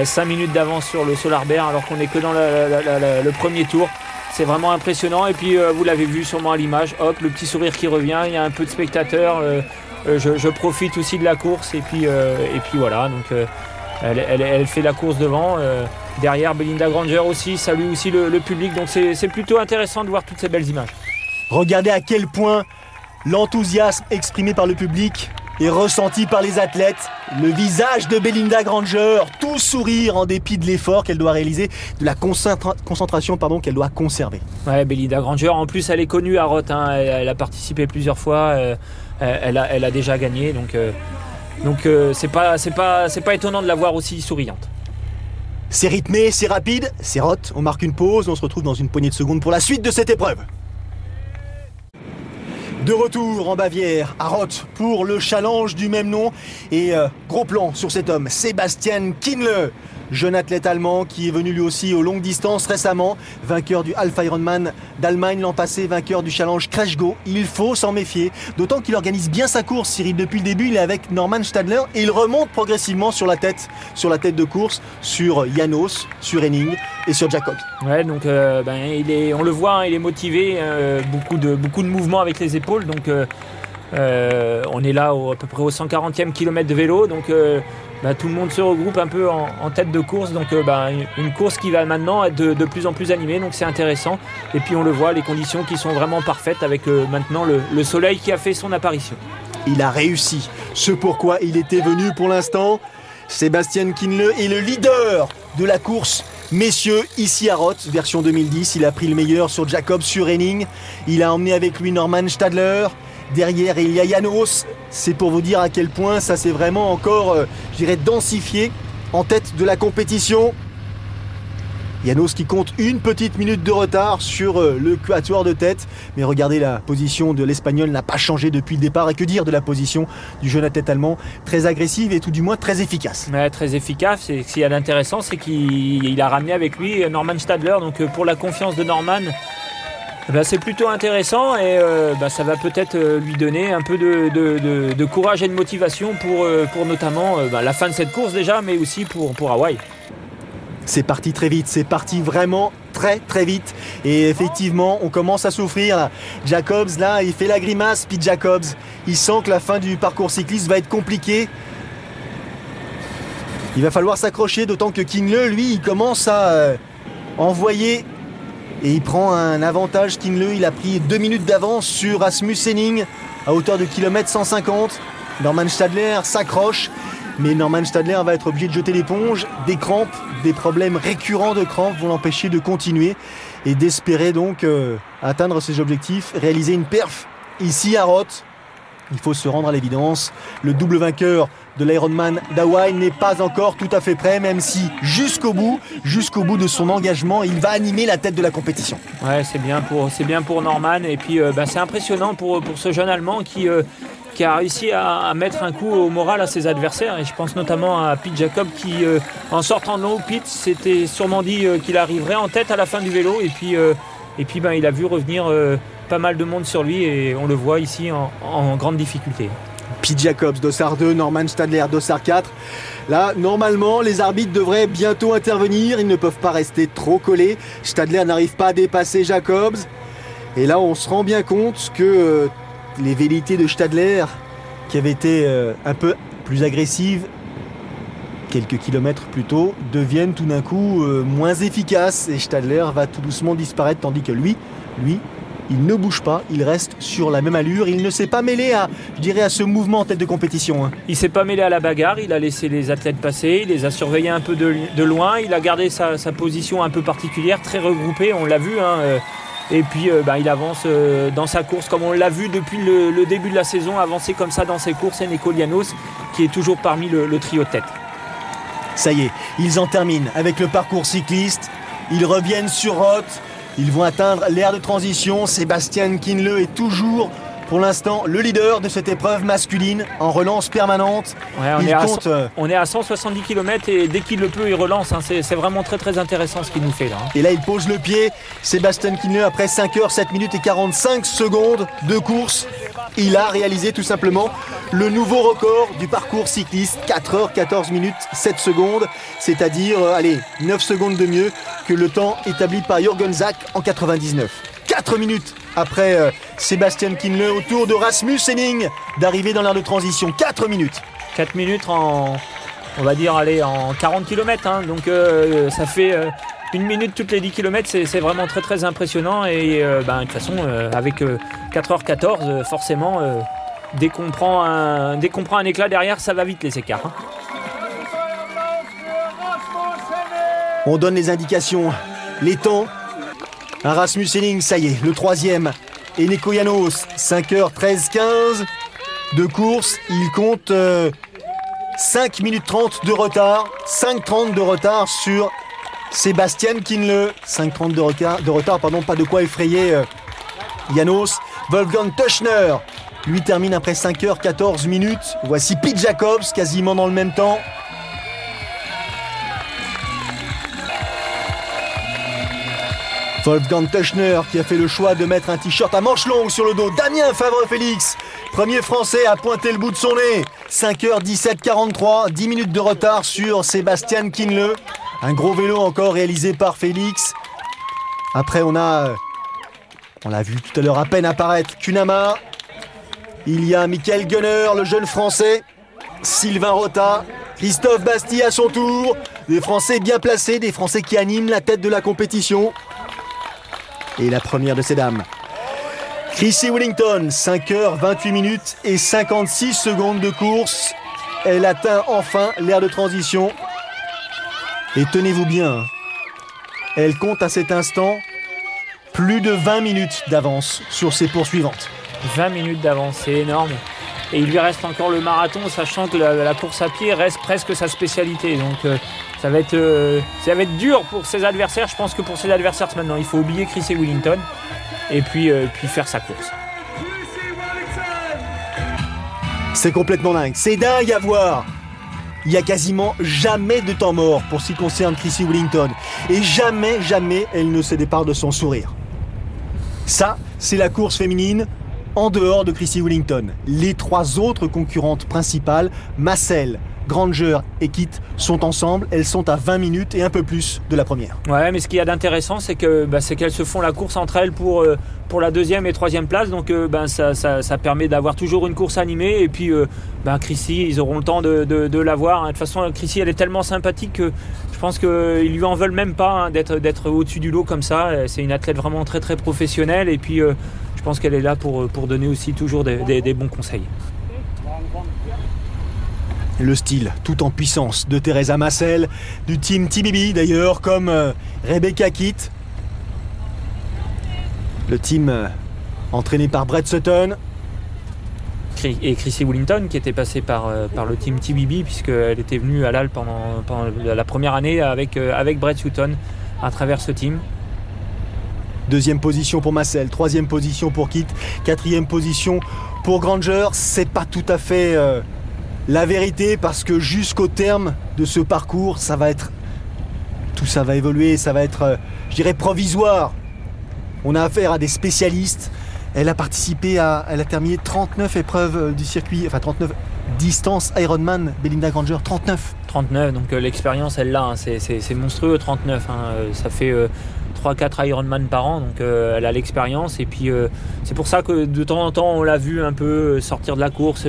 5 minutes d'avance sur le Solarberg alors qu'on n'est que dans le premier tour. C'est vraiment impressionnant. Et puis, vous l'avez vu sûrement à l'image, hop, le petit sourire qui revient, il y a un peu de spectateurs. Je profite aussi de la course et puis voilà. Donc, elle fait la course devant. Derrière, Belinda Granger aussi salue aussi le public. Donc, c'est plutôt intéressant de voir toutes ces belles images. Regardez à quel point l'enthousiasme exprimé par le public est ressenti par les athlètes. Le visage de Belinda Granger, tout sourire en dépit de l'effort qu'elle doit réaliser, de la concentration qu'elle doit conserver. Ouais, Belinda Granger, en plus elle est connue à Roth, hein. Elle a participé plusieurs fois, elle a déjà gagné, donc c'est pas étonnant de la voir aussi souriante. C'est rythmé, c'est rapide, c'est Roth. On marque une pause, on se retrouve dans une poignée de secondes pour la suite de cette épreuve. De retour en Bavière, à Roth, pour le challenge du même nom. Et gros plan sur cet homme, Sebastian Kienle, jeune athlète allemand qui est venu lui aussi aux longues distances récemment, vainqueur du Half Ironman d'Allemagne l'an passé, vainqueur du challenge Crash Go. Il faut s'en méfier, d'autant qu'il organise bien sa course, Cyril. Depuis le début, il est avec Norman Stadler et il remonte progressivement sur la tête de course, sur János, sur Henning et sur Jacobs. Ouais, donc on le voit, hein, il est motivé, beaucoup de mouvements avec les épaules, donc on est là à peu près au 140e kilomètre de vélo, donc tout le monde se regroupe un peu en tête de course, donc une course qui va maintenant être de plus en plus animée, donc c'est intéressant. Et puis on le voit, les conditions qui sont vraiment parfaites avec maintenant le soleil qui a fait son apparition. Il a réussi, ce pourquoi il était venu pour l'instant. Sebastian Kienle est le leader de la course messieurs ici à Roth, version 2010. Il a pris le meilleur sur Jacobs, sur Henning. Il a emmené avec lui Norman Stadler. Derrière, il y a János. C'est pour vous dire à quel point ça s'est vraiment encore, densifié en tête de la compétition. János qui compte une petite minute de retard sur le quatuor de tête. Mais regardez, la position de l'Espagnol n'a pas changé depuis le départ. Et que dire de la position du jeune athlète allemand, très agressive et tout du moins très efficace. Ouais, très efficace. Et ce qu'il y a d'intéressant, c'est qu'il a ramené avec lui Norman Stadler. Donc pour la confiance de Norman, c'est plutôt intéressant et ça va peut-être lui donner un peu de courage et de motivation pour notamment la fin de cette course déjà, mais aussi pour Hawaï. C'est parti très vite, c'est parti vraiment très très vite. Et effectivement, on commence à souffrir. Jacobs, là, il fait la grimace. Pete Jacobs, il sent que la fin du parcours cycliste va être compliquée. Il va falloir s'accrocher, d'autant que Kienle, lui, il commence à envoyer. Et il prend un avantage, Kienle. Il a pris 2 minutes d'avance sur Rasmus Henning à hauteur de kilomètre 150. Norman Stadler s'accroche. Mais Norman Stadler va être obligé de jeter l'éponge. Des crampes, des problèmes récurrents de crampes vont l'empêcher de continuer et d'espérer donc atteindre ses objectifs, réaliser une perf ici à Roth. Il faut se rendre à l'évidence, le double vainqueur de l'Ironman d'Hawaï n'est pas encore tout à fait prêt, même si jusqu'au bout de son engagement, il va animer la tête de la compétition. Ouais, c'est bien pour Norman et puis c'est impressionnant pour ce jeune Allemand qui a réussi à mettre un coup au moral à ses adversaires, et je pense notamment à Pete Jacobs qui en sortant de l'eau, Pete s'était sûrement dit qu'il arriverait en tête à la fin du vélo, et puis il a vu revenir pas mal de monde sur lui et on le voit ici en grande difficulté. Pete Jacobs, dossard 2, Norman Stadler, dossard 4. Là, normalement, les arbitres devraient bientôt intervenir, ils ne peuvent pas rester trop collés. Stadler n'arrive pas à dépasser Jacobs, et là on se rend bien compte que les velléités de Stadler, qui avait été un peu plus agressive quelques kilomètres plus tôt, deviennent tout d'un coup moins efficaces et Stadler va tout doucement disparaître, tandis que lui, il ne bouge pas, il reste sur la même allure, il ne s'est pas mêlé à ce mouvement en tête de compétition. Hein. Il ne s'est pas mêlé à la bagarre, il a laissé les athlètes passer, il les a surveillés un peu de loin, il a gardé sa position un peu particulière, très regroupée, on l'a vu, et puis il avance dans sa course comme on l'a vu depuis le début de la saison, avancer comme ça dans ses courses. Eneko János qui est toujours parmi le trio de tête. Ça y est, ils en terminent avec le parcours cycliste, ils reviennent sur Roth, ils vont atteindre l'aire de transition. Sebastian Kienle est toujours pour l'instant le leader de cette épreuve masculine en relance permanente. Ouais, on est à 170 km et dès qu'il le peut, il relance. Hein. C'est vraiment très très intéressant ce qu'il nous fait là. Hein. Et là, il pose le pied. Sébastien Kienle, après 5 heures, 7 minutes et 45 secondes de course, il a réalisé tout simplement le nouveau record du parcours cycliste, 4 heures, 14 minutes, 7 secondes, c'est-à-dire 9 secondes de mieux que le temps établi par Jürgen Zach en 99. 4 minutes après Sébastien Kienle, au tour de Rasmus Henning d'arriver dans l'aire de transition. 4 minutes. 4 minutes en 40 km. Hein. Donc ça fait 1 minute toutes les 10 km. C'est vraiment très très impressionnant. Et de toute façon, avec 4h14, forcément, dès qu'on prend un éclat derrière, ça va vite les écarts. Hein. On donne les indications, les temps. Un Rasmus Henning, ça y est, le troisième. Et Nico Janos, 5h13-15 de course. Il compte 5 minutes 30 de retard. 5h30 de retard sur Sébastien Kienle. 5h30 de retard, pas de quoi effrayer Janos. Wolfgang Töschner, lui termine après 5h14 minutes. Voici Pete Jacobs, quasiment dans le même temps. Wolfgang Töschner qui a fait le choix de mettre un t-shirt à manches longues sur le dos. Damien Favre-Félix, premier français à pointer le bout de son nez. 5h17-43, 10 minutes de retard sur Sébastien Kienle. Un gros vélo encore réalisé par Félix. Après on l'a vu tout à l'heure à peine apparaître, Cunhamar. Il y a Michael Gunner, le jeune français. Sylvain Rota, Christophe Bastille à son tour. Des Français bien placés, des Français qui animent la tête de la compétition. Et la première de ces dames, Chrissie Wellington, 5h28 minutes et 56 secondes de course. Elle atteint enfin l'aire de transition. Et tenez-vous bien, elle compte à cet instant plus de 20 minutes d'avance sur ses poursuivantes. 20 minutes d'avance, c'est énorme. Et il lui reste encore le marathon, sachant que la course à pied reste presque sa spécialité. Donc ça va être dur pour ses adversaires. Je pense que pour ses adversaires maintenant, il faut oublier Chrissie Wellington et puis faire sa course. C'est complètement dingue. C'est dingue à voir. Il n'y a quasiment jamais de temps mort pour ce qui concerne Chrissie Wellington. Et jamais, jamais, elle ne se départ de son sourire. Ça, c'est la course féminine en dehors de Chrissie Wellington. Les 3 autres concurrentes principales, Massel, Granger et Kitt, sont ensemble. Elles sont à 20 minutes et un peu plus de la première. Ouais, mais ce qu'il y a d'intéressant, c'est qu'elles se font la course entre elles pour la 2e et 3e place. Donc ça permet d'avoir toujours une course animée. Et puis Chrissie, ils auront le temps de la voir. De toute façon, Chrissie, elle est tellement sympathique que je pense qu'ils lui en veulent même pas d'être au-dessus du lot comme ça. C'est une athlète vraiment très très professionnelle. Et puis je pense qu'elle est là pour donner aussi toujours des bons conseils. Le style tout en puissance de Teresa Massel, du team TBB d'ailleurs, comme Rebecca Kitt. Le team entraîné par Brett Sutton. Et Chrissie Wellington qui était passée par le team TBB puisqu'elle était venue à l'Al pendant la première année avec Brett Sutton à travers ce team. 2e position pour Massel, 3e position pour Kitt, 4e position pour Granger. C'est pas tout à fait la vérité parce que jusqu'au terme de ce parcours, tout ça va évoluer, ça va être, je dirais, provisoire. On a affaire à des spécialistes. Elle a terminé 39 épreuves du circuit, 39 distances Ironman, Belinda Granger, 39. 39, donc l'expérience, elle l'a, hein, c'est monstrueux, 39. Hein, ça fait 3-4 Ironman par an, donc elle a l'expérience. Et puis c'est pour ça que de temps en temps, on l'a vu un peu sortir de la course,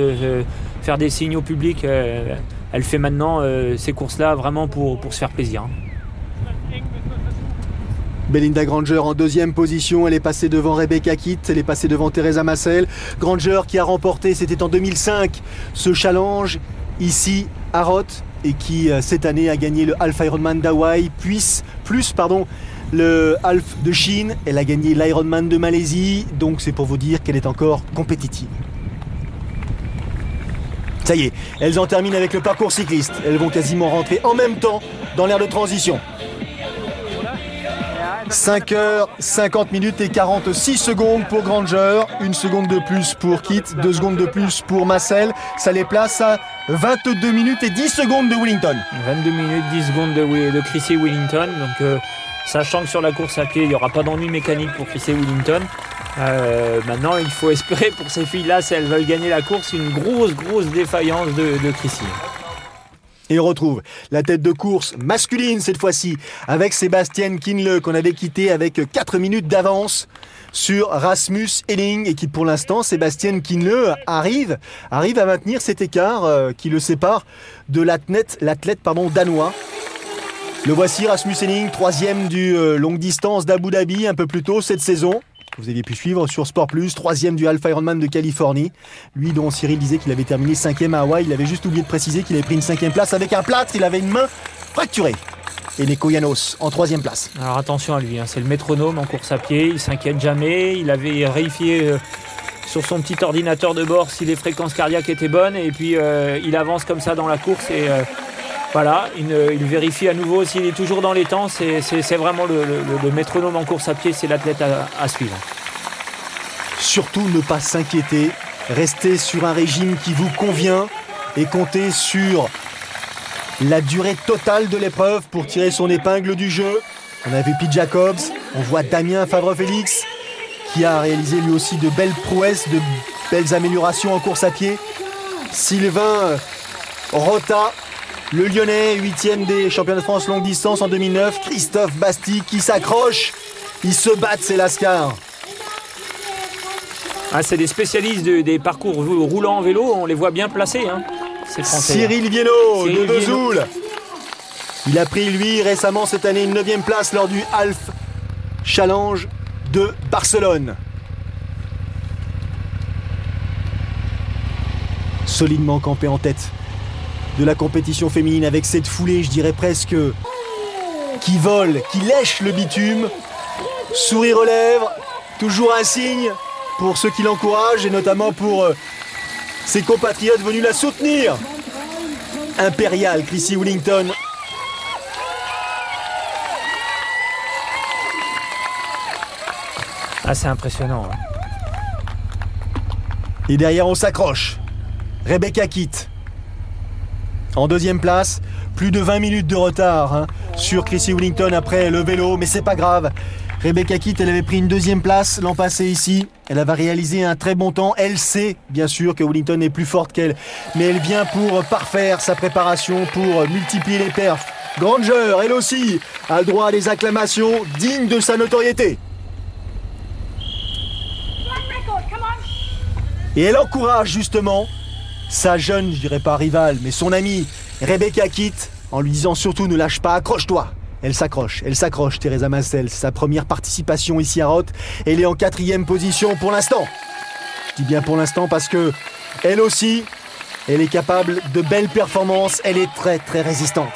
faire des signes au public. Elle fait maintenant ces courses-là vraiment pour se faire plaisir. Hein. Belinda Granger en 2e position, elle est passée devant Rebecca Kitt, elle est passée devant Teresa Massel. Granger qui a remporté, c'était en 2005, ce challenge ici à Roth et qui cette année a gagné le Half Ironman d'Hawaï, plus le Half de Chine. Elle a gagné l'Ironman de Malaisie, donc c'est pour vous dire qu'elle est encore compétitive. Ça y est, elles en terminent avec le parcours cycliste. Elles vont quasiment rentrer en même temps dans l'aire de transition. 5h50 et 46 secondes pour Granger, 1 seconde de plus pour Kit, 2 secondes de plus pour Massel. Ça les place à 22 minutes et 10 secondes de Wellington. 22 minutes, 10 secondes de Chrissy Wellington. Donc, sachant que sur la course à pied, il n'y aura pas d'ennui mécanique pour Chrissy Wellington. Maintenant, il faut espérer pour ces filles-là, si elles veulent gagner la course, une grosse défaillance de Chrissy. Et on retrouve la tête de course masculine cette fois-ci avec Sébastien Kienle qu'on avait quitté avec 4 minutes d'avance sur Rasmus Elling et qui pour l'instant, Sébastien Kienle arrive à maintenir cet écart qui le sépare de l'athlète danois. Le voici Rasmus Elling, 3e du longue distance d'Abu Dhabi un peu plus tôt cette saison. Vous avez pu suivre sur Sport+, 3e du Half Ironman de Californie. Lui dont Cyril disait qu'il avait terminé 5e à Hawaï. Il avait juste oublié de préciser qu'il avait pris une 5e place avec un plâtre. Il avait une main fracturée. Et Neko Janos en 3e place. Alors attention à lui, c'est le métronome en course à pied. Il s'inquiète jamais. Il avait vérifié sur son petit ordinateur de bord si les fréquences cardiaques étaient bonnes. Et puis il avance comme ça dans la course et... Voilà, il vérifie à nouveau s'il est toujours dans les temps. C'est vraiment le métronome en course à pied, c'est l'athlète à suivre. Surtout ne pas s'inquiéter, rester sur un régime qui vous convient et compter sur la durée totale de l'épreuve pour tirer son épingle du jeu. On a vu Pete Jacobs, on voit Damien Favre-Félix qui a réalisé lui aussi de belles prouesses, de belles améliorations en course à pied. Sylvain Rota, le Lyonnais, 8e des championnats de France longue distance en 2009. Christophe Basti qui s'accroche. Ils se battent, ces lascars. C'est des spécialistes des parcours roulants en vélo. On les voit bien placés. Ces Français. Cyril Viennot de Vesoul. Il a pris, lui, récemment cette année, une 9e place lors du Half Challenge de Barcelone. Solidement campé en tête de la compétition féminine avec cette foulée, je dirais presque, qui vole, qui lèche le bitume, sourire aux lèvres, toujours un signe pour ceux qui l'encouragent et notamment pour ses compatriotes venus la soutenir. Impérial, Chrissy Wellington. C'est impressionnant. Et derrière, on s'accroche. Rebecca Kitt. En 2e place, plus de 20 minutes de retard sur Chrissy Wellington après le vélo, mais c'est pas grave. Rebecca Kitt, elle avait pris une 2e place l'an passé ici. Elle avait réalisé un très bon temps. Elle sait bien sûr que Wellington est plus forte qu'elle, mais elle vient pour parfaire sa préparation, pour multiplier les perfs. Granger, elle aussi, a le droit à des acclamations dignes de sa notoriété. Et elle encourage justement sa jeune, je dirais pas rivale, mais son amie Rebecca Kitt, en lui disant surtout ne lâche pas, accroche-toi. Elle s'accroche, Teresa Massel. C'est sa première participation ici à Roth. Elle est en 4e position pour l'instant. Je dis bien pour l'instant parce que elle aussi, elle est capable de belles performances. Elle est très résistante.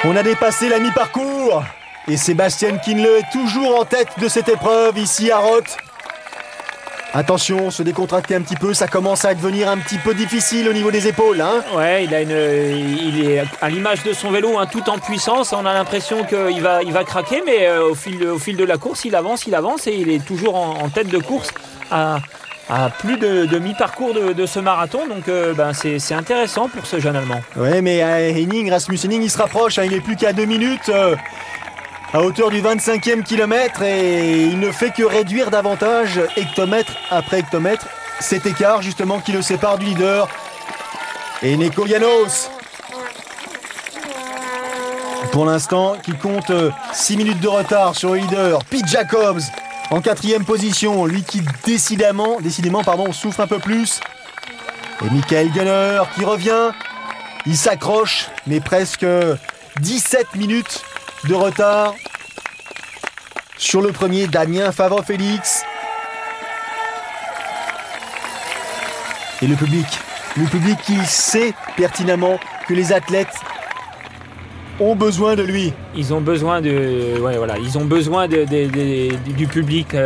On a dépassé la mi-parcours. Et Sébastien Kienle est toujours en tête de cette épreuve ici à Roth. Attention, se décontracter un petit peu, ça commence à devenir un petit peu difficile au niveau des épaules. Ouais, il est à l'image de son vélo, tout en puissance. On a l'impression qu'il va craquer, mais au fil de la course, il avance et il est toujours en tête de course à plus de mi-parcours de ce marathon. Donc c'est intéressant pour ce jeune Allemand. Ouais, mais Rasmus Henning, il se rapproche. Il n'est plus qu'à 2 minutes. À hauteur du 25e kilomètre et il ne fait que réduire davantage hectomètre après hectomètre cet écart justement qui le sépare du leader. Et Neko Janos pour l'instant qui compte 6 minutes de retard sur le leader. Pete Jacobs en 4e position, lui qui décidément souffre un peu plus. Et Michael Gunner qui revient, il s'accroche mais presque 17 minutes de retard sur le premier, Damien Favre-Félix. Et le public qui sait pertinemment que les athlètes ont besoin de lui. Ils ont besoin du public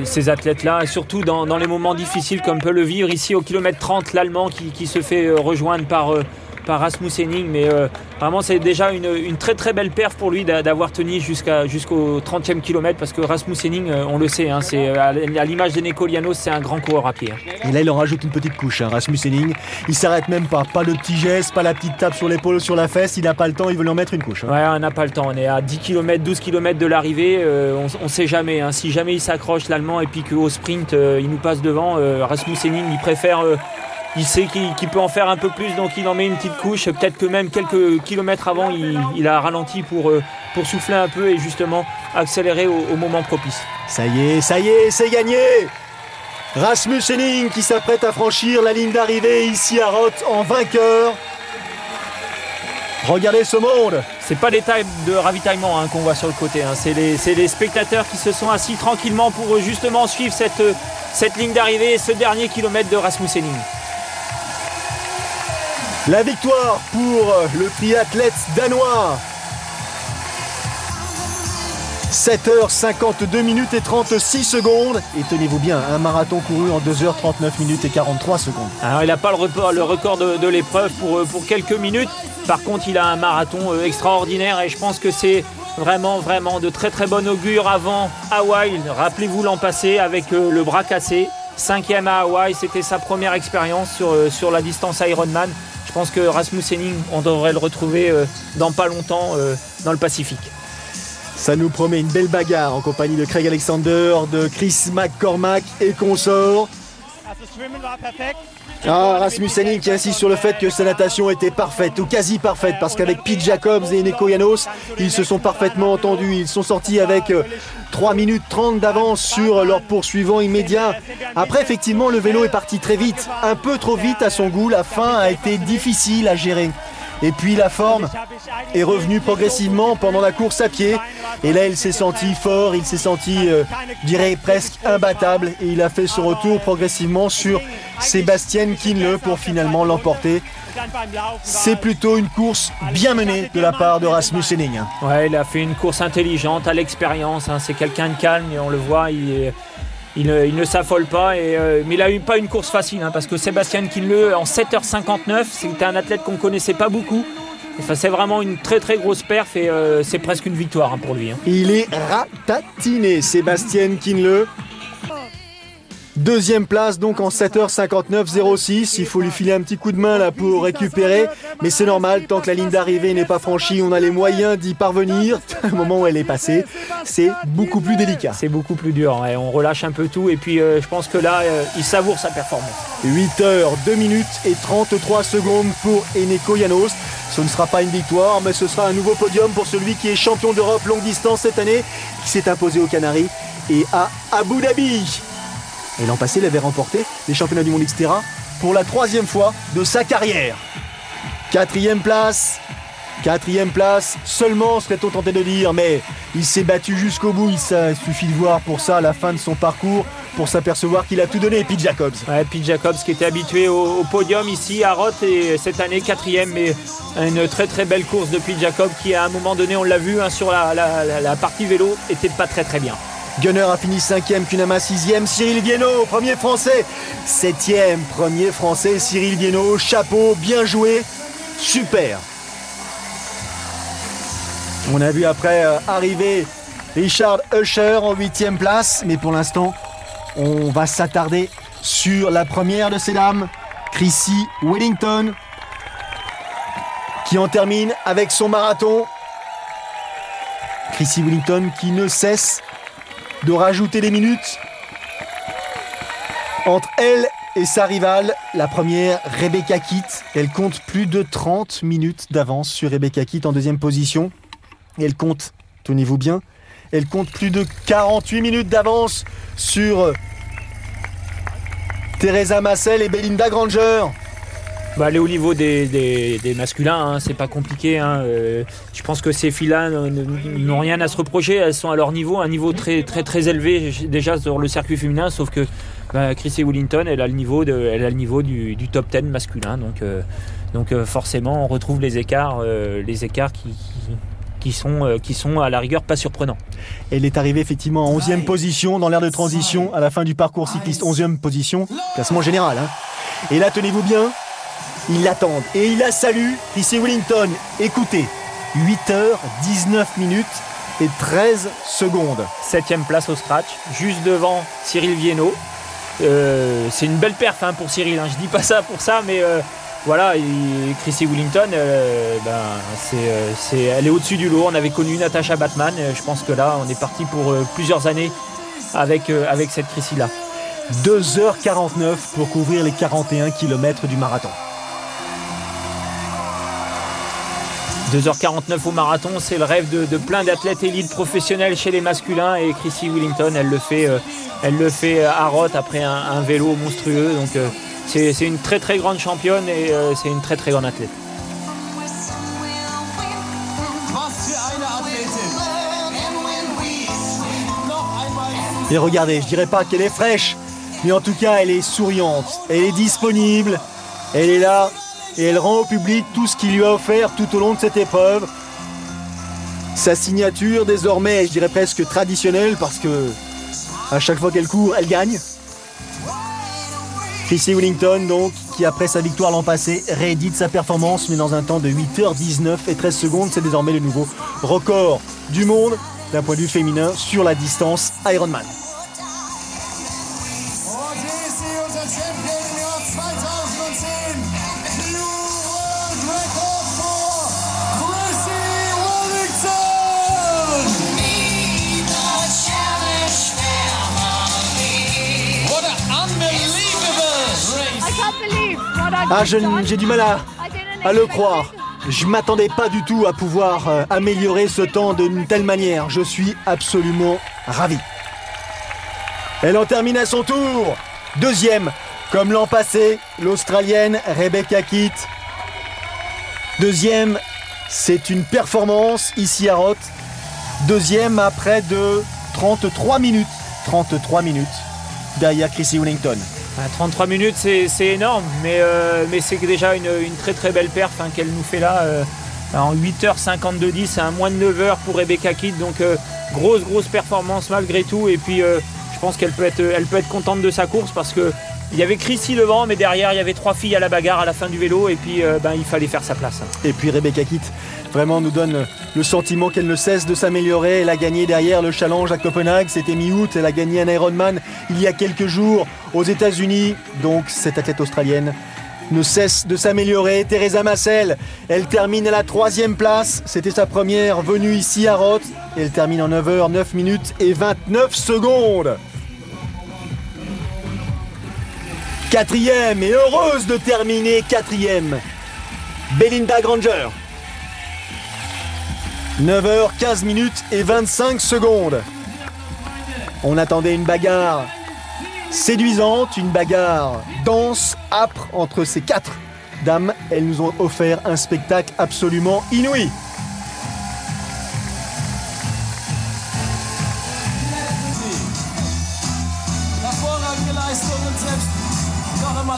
ces athlètes-là, surtout dans les moments difficiles comme peut le vivre ici au kilomètre 30, l'Allemand qui se fait rejoindre par Rasmus Henning, mais vraiment c'est déjà une très très belle perf pour lui d'avoir tenu jusqu'au 30e kilomètre, parce que Rasmus Henning, on le sait, c'est à l'image d'Eneko Llanos, c'est un grand coureur à pied. Et là il en rajoute une petite couche, Rasmus Henning, il s'arrête même pas le petit geste, pas la petite tape sur l'épaule, sur la fesse, il n'a pas le temps, il veut lui en metêtre une couche. Ouais, on n'a pas le temps, on est à 10 km, 12 km de l'arrivée, on sait jamais, si jamais il s'accroche l'Allemand et puis qu'au sprint il nous passe devant, Rasmus Henning il préfère... Il sait qu'il peut en faire un peu plus, donc il en met une petite couche. Peut-être que même quelques kilomètres avant, il a ralenti pour souffler un peu et justement accélérer au moment propice. Ça y est, c'est gagné. Rasmus Henning qui s'apprête à franchir la ligne d'arrivée ici à Roth en vainqueur. Regardez ce monde. C'est pas les tailles de ravitaillement qu'on voit sur le côté. C'est les spectateurs qui se sont assis tranquillement pour justement suivre cette ligne d'arrivée et ce dernier kilomètre de Rasmus Henning. La victoire pour le triathlète danois. 7h52 minutes et 36 secondes. Et tenez-vous bien, un marathon couru en 2h39 minutes et 43 secondes. Alors il n'a pas le record de l'épreuve pour quelques minutes. Par contre, il a un marathon extraordinaire et je pense que c'est vraiment de très très bon augure avant Hawaï. Rappelez-vous l'an passé avec le bras cassé. 5e à Hawaï, c'était sa première expérience sur la distance Ironman. Je pense que Rasmus Henning, on devrait le retrouver dans pas longtemps dans le Pacifique. Ça nous promet une belle bagarre en compagnie de Craig Alexander, de Chris McCormack et consorts. Rasmus Henning qui insiste sur le fait que sa natation était parfaite ou quasi parfaite, parce qu'avec Pete Jacobs et Eneko Llanos, ils se sont parfaitement entendus. Ils sont sortis avec 3 minutes 30 d'avance sur leur poursuivant immédiat. Après, effectivement, le vélo est parti très vite, un peu trop vite à son goût. La fin a été difficile à gérer. Et puis la forme est revenue progressivement pendant la course à pied. Et là, il s'est senti fort, il s'est senti, je dirais, presque imbattable. Et il a fait ce retour progressivement sur Sebastian Kienle pour finalement l'emporter. C'est plutôt une course bien menée de la part de Rasmus Henning. Ouais, il a fait une course intelligente, à l'expérience. C'est quelqu'un de calme et on le voit, il ne s'affole pas, mais il n'a eu pas une course facile, parce que Sebastian Kienle en 7h59, c'était un athlète qu'on ne connaissait pas beaucoup. Enfin, c'est vraiment une très très grosse perf et c'est presque une victoire pour lui. Il est ratatiné, Sebastian Kienle. Deuxième place donc en 7h59.06. Il faut lui filer un petit coup de main là pour récupérer. Mais c'est normal, tant que la ligne d'arrivée n'est pas franchie, on a les moyens d'y parvenir. Au moment où elle est passée, c'est beaucoup plus délicat. C'est beaucoup plus dur, on relâche un peu tout. Et puis je pense que là, il savoure sa performance. 8h, 2 minutes et 33 secondes pour Eneko Llanos. Ce ne sera pas une victoire, mais ce sera un nouveau podium pour celui qui est champion d'Europe longue distance cette année, qui s'est imposé aux Canaries et à Abu Dhabi. Et l'an passé, il avait remporté les championnats du monde Xterra pour la 3e fois de sa carrière. 4e place seulement, serait-on tenté de dire, mais il s'est battu jusqu'au bout. Il suffit de voir pour ça la fin de son parcours pour s'apercevoir qu'il a tout donné. Pete Jacobs. Ouais, Pete Jacobs qui était habitué au podium ici à Roth et cette année 4e, mais une très très belle course de Pete Jacobs qui à un moment donné, on l'a vu sur la partie vélo, était pas très très bien. Gunner a fini 5e, Kunama 6e, Cyril Viennot, premier français, 7e, premier français, Cyril Viennot, chapeau, bien joué, super. On a vu après arriver Richard Usher en 8e place, mais pour l'instant, on va s'attarder sur la première de ces dames, Chrissy Wellington, qui en termine avec son marathon. Chrissy Wellington qui ne cesse de rajouter des minutes entre elle et sa rivale, la première, Rebecca Kitt. Elle compte plus de 30 minutes d'avance sur Rebecca Kitt en 2e position. Et elle compte, tenez-vous bien, elle compte plus de 48 minutes d'avance sur Teresa Massel et Belinda Granger. Elle est au niveau des masculins, c'est pas compliqué. Je pense que ces filles-là n'ont rien à se reprocher. Elles sont à leur niveau, un niveau très très très élevé déjà sur le circuit féminin. Sauf que Chrissy Wellington, elle a le niveau du top 10 masculin. Donc forcément, on retrouve les écarts qui sont à la rigueur pas surprenants. Elle est arrivée effectivement en 11e position dans l'aire de transition à la fin du parcours cycliste. 11e position, classement général. Et là, tenez-vous bien, ils l'attendent. Et il la salue, Chrissy Wellington. Écoutez, 8h19 minutes et 13 secondes. 7e place au scratch, juste devant Cyril Viennot. C'est une belle perf pour Cyril, je dis pas ça pour ça, mais voilà, Chrissy Wellington, elle est au-dessus du lot. On avait connu Natasha Batman, je pense que là on est parti pour plusieurs années avec cette Chrissy là. 2h49 pour couvrir les 41 km du marathon. 2h49 au marathon, c'est le rêve de plein d'athlètes élites professionnels chez les masculins, et Chrissy Wellington, elle le fait à Roth après un vélo monstrueux. Donc c'est une très très grande championne et c'est une très très grande athlète. Et regardez, je dirais pas qu'elle est fraîche, mais en tout cas elle est souriante, elle est disponible, elle est là. Et elle rend au public tout ce qu'il lui a offert tout au long de cette épreuve. Sa signature désormais, je dirais presque traditionnelle, parce que à chaque fois qu'elle court, elle gagne. Chrissy Wellington, donc, qui après sa victoire l'an passé, réédite sa performance, mais dans un temps de 8h19 et 13 secondes. C'est désormais le nouveau record du monde d'un point de vue féminin sur la distance Ironman. Ah, j'ai du mal à le croire. Je ne m'attendais pas du tout à pouvoir améliorer ce temps d'une telle manière. Je suis absolument ravi. Elle en termine à son tour. Deuxième, comme l'an passé, l'Australienne Rebecca Keat. Deuxième, c'est une performance ici à Roth. Deuxième à près de 33 minutes. 33 minutes derrière Chrissy Wellington. 33 minutes, c'est énorme, mais c'est déjà une très très belle perf qu'elle nous fait là. En 8h52, c'est un moins de 9h pour Rebecca Keat, donc grosse performance malgré tout. Et puis je pense qu'elle peut être contente de sa course, parce que il y avait Chrissy devant, mais derrière il y avait 3 filles à la bagarre à la fin du vélo, et puis il fallait faire sa place. Et puis Rebecca Keat vraiment nous donne le sentiment qu'elle ne cesse de s'améliorer. Elle a gagné derrière le challenge à Copenhague, c'était mi-août. Elle a gagné un Ironman il y a quelques jours aux États-Unis. Donc cette athlète australienne ne cesse de s'améliorer. Teresa Massel, elle termine à la 3e place. C'était sa première venue ici à Roth. Elle termine en 9h09 minutes et 29 secondes. 4e, et heureuse de terminer 4e, Belinda Granger. 9h15 minutes et 25 secondes. On attendait une bagarre séduisante, une bagarre dense, âpre entre ces 4 dames. Elles nous ont offert un spectacle absolument inouï.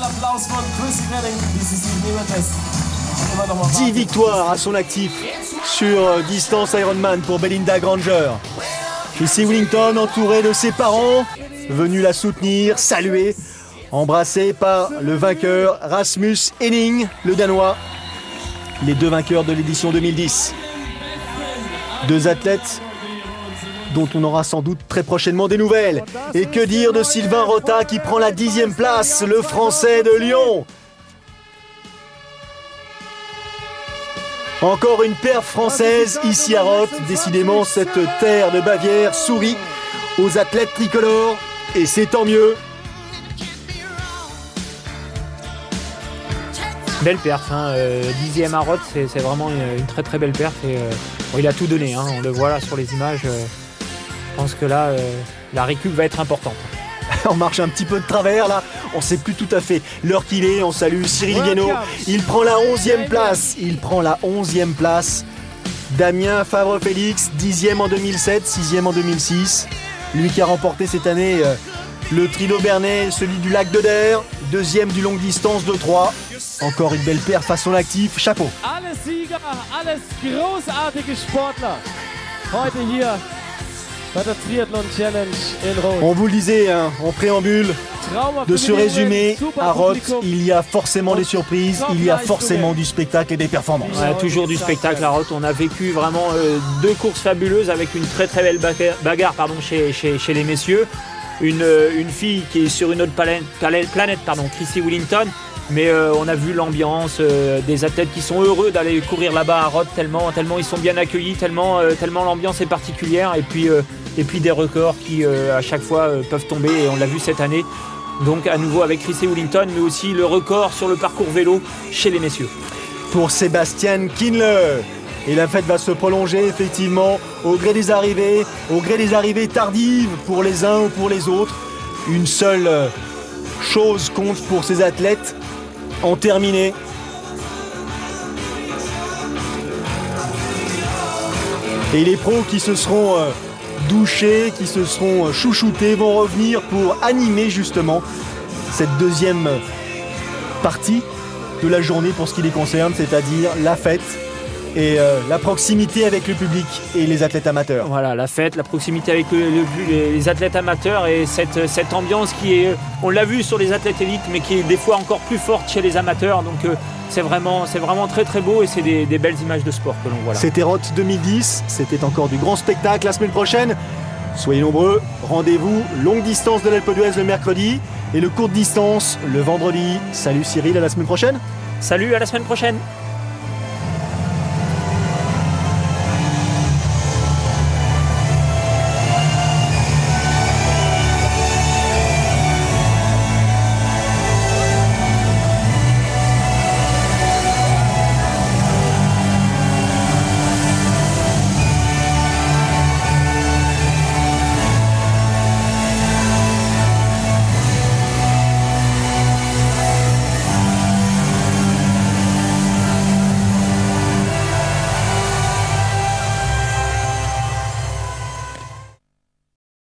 Applaus von Chrissy Wellington. 10 victoires à son actif sur distance Ironman pour Belinda Granger. Chrissy Wellington entourée de ses parents, venus la soutenir, saluer, embrassée par le vainqueur Rasmus Henning, le Danois. Les 2 vainqueurs de l'édition 2010. 2 athlètes dont on aura sans doute très prochainement des nouvelles. Et que dire de Sylvain Rota qui prend la 10e place, le Français de Lyon. Encore une perf française ici à Roth. Décidément, cette terre de Bavière sourit aux athlètes tricolores, et c'est tant mieux. Belle perf, 10e à Roth, c'est vraiment une très très belle perf. Et, il a tout donné, on le voit là sur les images. Je pense que là, la récup va être importante. On marche un petit peu de travers là, on ne sait plus tout à fait l'heure qu'il est. On salue Cyril Viennot, il prend la 11e place. Damien Favre-Félix, 10e en 2007, 6e en 2006. Lui qui a remporté cette année Le trio Bernay, celui du lac de Der, deuxième du longue distance de 3. Encore une belle perf à son actif, chapeau. Alle Sieger, alles großartige Sportler. Heute hier bei der Triathlon Challenge in Rhodes. On vous le disait en préambule de ce résumé, à Rhodes, il y a forcément des surprises, il y a forcément du spectacle et des performances. Ouais, toujours du spectacle à Rhodes. On a vécu vraiment deux courses fabuleuses avec une très très belle bagarre chez les messieurs. Une fille qui est sur une autre planète, Chrissy Willington. Mais on a vu l'ambiance des athlètes qui sont heureux d'aller courir là-bas à Rhodes, tellement ils sont bien accueillis, tellement l'ambiance est particulière. Et puis des records qui à chaque fois peuvent tomber, et on l'a vu cette année. Donc à nouveau avec Chrissy Willington, mais aussi le record sur le parcours vélo chez les messieurs. Pour Sébastien Kienle. Et la fête va se prolonger effectivement au gré des arrivées tardives pour les uns ou pour les autres. Une seule chose compte pour ces athlètes, en terminer. Et les pros qui se seront douchés, qui se seront chouchoutés, vont revenir pour animer justement cette deuxième partie de la journée pour ce qui les concerne, c'est-à-dire la fête et la proximité avec le public et les athlètes amateurs. Voilà, la fête, la proximité avec les athlètes amateurs et cette ambiance qui est, on l'a vu sur les athlètes élites, mais qui est des fois encore plus forte chez les amateurs. Donc c'est vraiment très très beau, et c'est des belles images de sport que l'on voit là. C'était Rhodes 2010, c'était encore du grand spectacle la semaine prochaine. Soyez nombreux, rendez-vous longue distance de l'Alpe d'Huez le mercredi et le courte distance le vendredi. Salut Cyril, à la semaine prochaine. Salut, à la semaine prochaine.